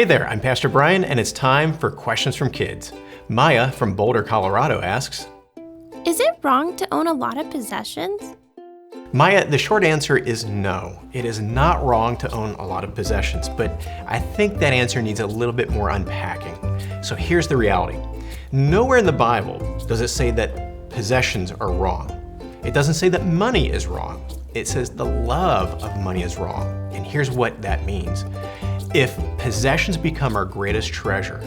Hey there, I'm Pastor Brian, and it's time for Questions from Kids. Maya from Boulder, Colorado asks, Is it wrong to own a lot of possessions? Maya, the short answer is no. It is not wrong to own a lot of possessions, but I think that answer needs a little bit more unpacking. So here's the reality. Nowhere in the Bible does it say that possessions are wrong. It doesn't say that money is wrong. It says the love of money is wrong. And here's what that means. If possessions become our greatest treasure,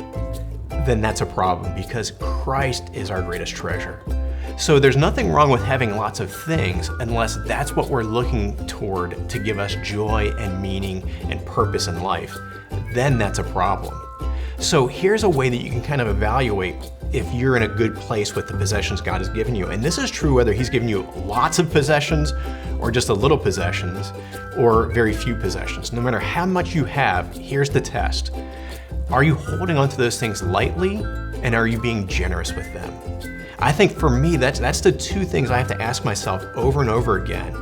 then that's a problem because Christ is our greatest treasure. So there's nothing wrong with having lots of things unless that's what we're looking toward to give us joy and meaning and purpose in life. Then that's a problem. So here's a way that you can kind of evaluate if you're in a good place with the possessions God has given you. And this is true whether He's given you lots of possessions or just a little possessions or very few possessions. No matter how much you have, here's the test. Are you holding onto those things lightly, and are you being generous with them? I think for me, that's the two things I have to ask myself over and over again.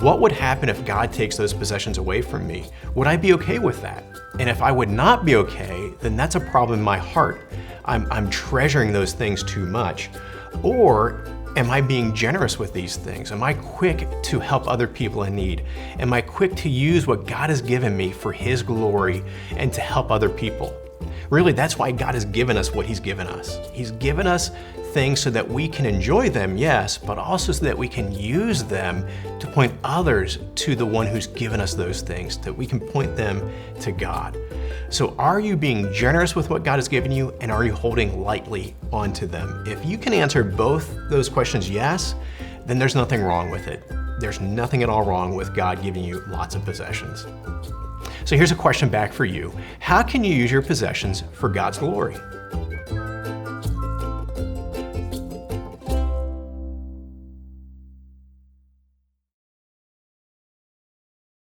What would happen if God takes those possessions away from me? Would I be okay with that? And if I would not be okay, then that's a problem in my heart. I'm treasuring those things too much. Or am I being generous with these things? Am I quick to help other people in need? Am I quick to use what God has given me for His glory and to help other people? Really, that's why God has given us what He's given us. He's given us things so that we can enjoy them, yes, but also so that we can use them to point others to the one who's given us those things, that we can point them to God. So are you being generous with what God has given you, and are you holding lightly onto them? If you can answer both those questions yes, then there's nothing wrong with it. There's nothing at all wrong with God giving you lots of possessions. So here's a question back for you. How can you use your possessions for God's glory?